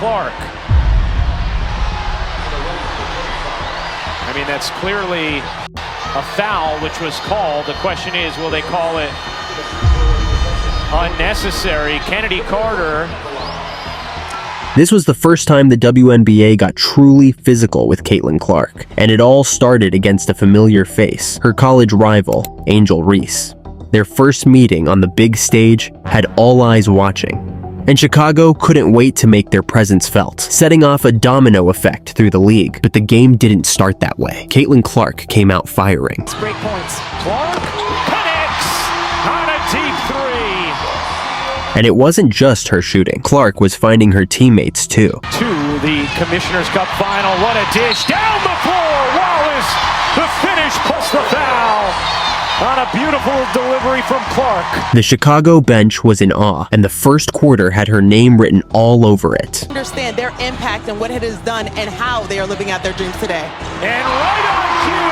Clark. I mean, that's clearly a foul, which was called. The question is, will they call it unnecessary? Kennedy Carter. This was the first time the WNBA got truly physical with Caitlin Clark, and it all started against a familiar face, her college rival, Angel Reese. Their first meeting on the big stage had all eyes watching, and Chicago couldn't wait to make their presence felt, setting off a domino effect through the league. But the game didn't start that way. Caitlin Clark came out firing. Great points. Clark connects on a deep three. And it wasn't just her shooting. Clark was finding her teammates too. To the Commissioner's Cup final. What a dish. Down the floor. Wallace. The finish plus the foul. On a beautiful delivery from Clark. The Chicago bench was in awe, and the first quarter had her name written all over it. Understand their impact and what it has done and how they are living out their dreams today. And right on cue,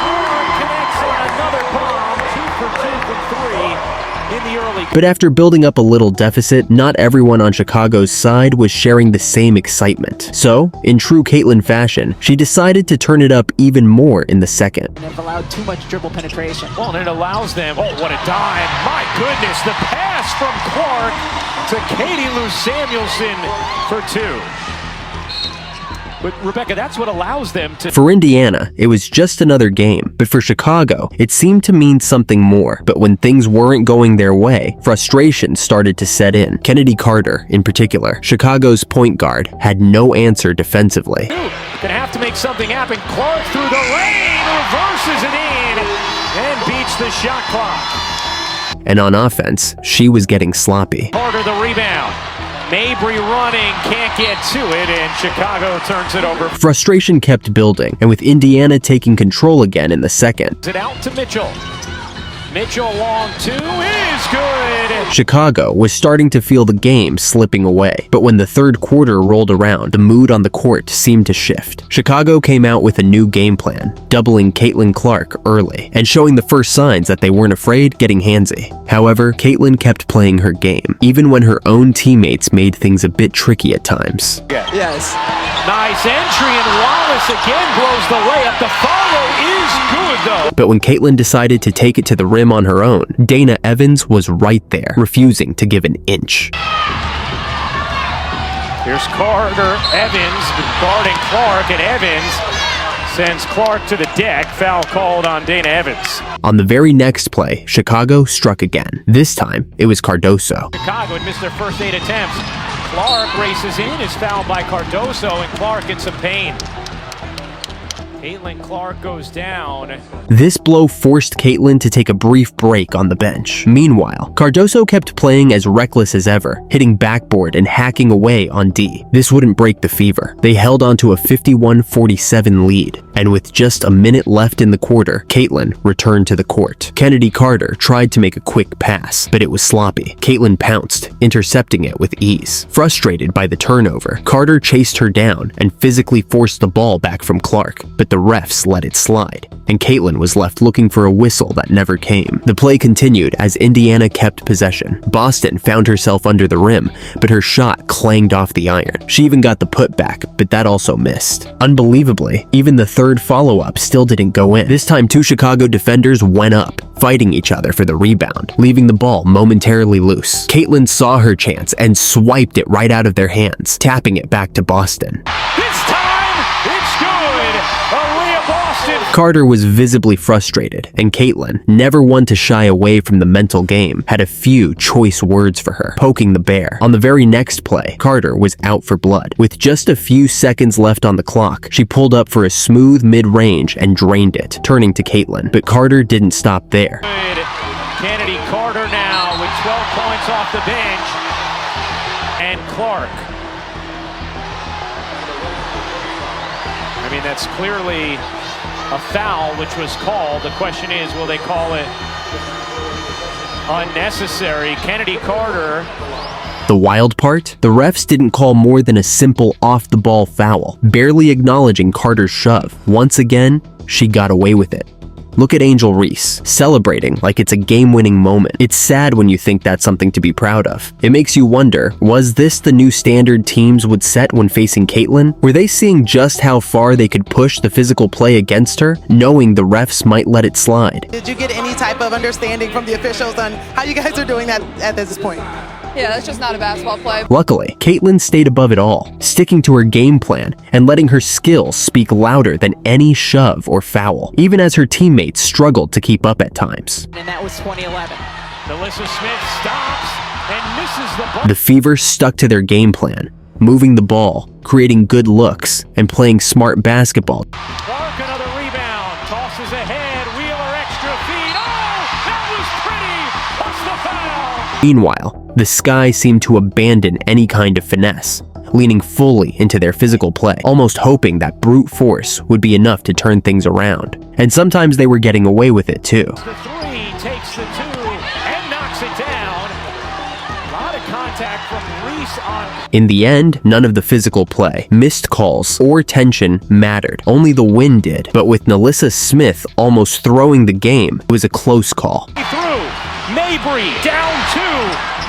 Clark connects on another bomb. 2 for 2 from 3. In the early. But after building up a little deficit, not everyone on Chicago's side was sharing the same excitement. So, in true Caitlin fashion, she decided to turn it up even more in the second. They've allowed too much dribble penetration. Well, and it allows them, oh, what a dime. My goodness, the pass from Clark to Katie Lou Samuelson for 2. But Rebecca, that's what allows them to... For Indiana, it was just another game, but for Chicago, it seemed to mean something more. But when things weren't going their way, frustration started to set in. Kennedy Carter, in particular, Chicago's point guard, had no answer defensively. Gonna have to make something happen. Clark through the lane, reverses it in, and beats the shot clock. And on offense, she was getting sloppy. Carter the rebound. Mabry running, can't get to it, and Chicago turns it over. Frustration kept building, and with Indiana taking control again in the second. It out to Mitchell. Mitchell long 2 is good. Chicago was starting to feel the game slipping away, but when the third quarter rolled around, the mood on the court seemed to shift. Chicago came out with a new game plan, doubling Caitlin Clark early, and showing the first signs that they weren't afraid getting handsy. However, Caitlin kept playing her game, even when her own teammates made things a bit tricky at times. Yes. Nice entry, and Wallace again blows the layup. The follow is good, though. But when Caitlin decided to take it to the rim on her own, Dana Evans was right there, refusing to give an inch. Here's Carter, Evans guarding Clark, and Evans sends Clark to the deck. Foul called on Dana Evans. On the very next play, Chicago struck again. This time, it was Cardoso. Chicago had missed their first 8 attempts. Clark races in, is fouled by Cardoso, and Clark gets some pain. Caitlin Clark goes down. This blow forced Caitlin to take a brief break on the bench. Meanwhile, Cardoso kept playing as reckless as ever, hitting backboard and hacking away on D. This wouldn't break the fever. They held on to a 51-47 lead, and with just a minute left in the quarter, Caitlin returned to the court. Kennedy Carter tried to make a quick pass, but it was sloppy. Caitlin pounced, intercepting it with ease. Frustrated by the turnover, Carter chased her down and physically forced the ball back from Clark, but the refs let it slide, and Caitlin was left looking for a whistle that never came. The play continued as Indiana kept possession. Boston found herself under the rim, but her shot clanged off the iron. She even got the putback, but that also missed. Unbelievably, even the third follow-up still didn't go in. This time, 2 Chicago defenders went up, fighting each other for the rebound, leaving the ball momentarily loose. Caitlin saw her chance and swiped it right out of their hands, tapping it back to Boston. This time, it's good. Boston. Carter was visibly frustrated, and Caitlin, never one to shy away from the mental game, had a few choice words for her, poking the bear. On the very next play, Carter was out for blood. With just a few seconds left on the clock, she pulled up for a smooth mid-range and drained it, turning to Caitlin. But Carter didn't stop there. Good. Kennedy Carter now with 12 points off the bench. And Clark. I mean, that's clearly a foul, which was called. The question is, will they call it unnecessary? Kennedy Carter. The wild part? The refs didn't call more than a simple off-the-ball foul, barely acknowledging Carter's shove. Once again, she got away with it. Look at Angel Reese, celebrating like it's a game-winning moment. It's sad when you think that's something to be proud of. It makes you wonder, was this the new standard teams would set when facing Caitlyn? Were they seeing just how far they could push the physical play against her, knowing the refs might let it slide? Did you get any type of understanding from the officials on how you guys are doing that at this point? Yeah, that's just not a basketball play. Luckily, Caitlyn stayed above it all, sticking to her game plan and letting her skills speak louder than any shove or foul, even as her teammates struggled to keep up at times. And that was 2011. Melissa Smith stops and misses the ball. The Fever stuck to their game plan, moving the ball, creating good looks, and playing smart basketball. Clark, another rebound, tosses ahead, Wheeler extra feed. Oh, that was pretty. What's the foul? Meanwhile, the Sky seemed to abandon any kind of finesse, leaning fully into their physical play, almost hoping that brute force would be enough to turn things around. And sometimes they were getting away with it too. The three takes the two and knocks it down. A lot of contact from Reese on. In the end, none of the physical play, missed calls, or tension mattered. Only the win did. But with Melissa Smith almost throwing the game, it was a close call. Through, Mabry down two.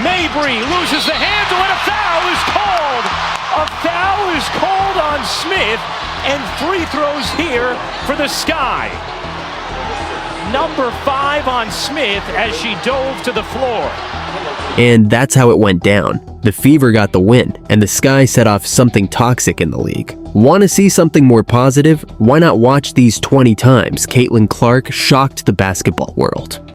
Mabry loses the handle and a foul is called. A foul is called on Smith and free throws here for the Sky. Number 5 on Smith as she dove to the floor. And that's how it went down. The Fever got the win, and the Sky set off something toxic in the league. Want to see something more positive? Why not watch these 20 times Caitlyn Clark shocked the basketball world?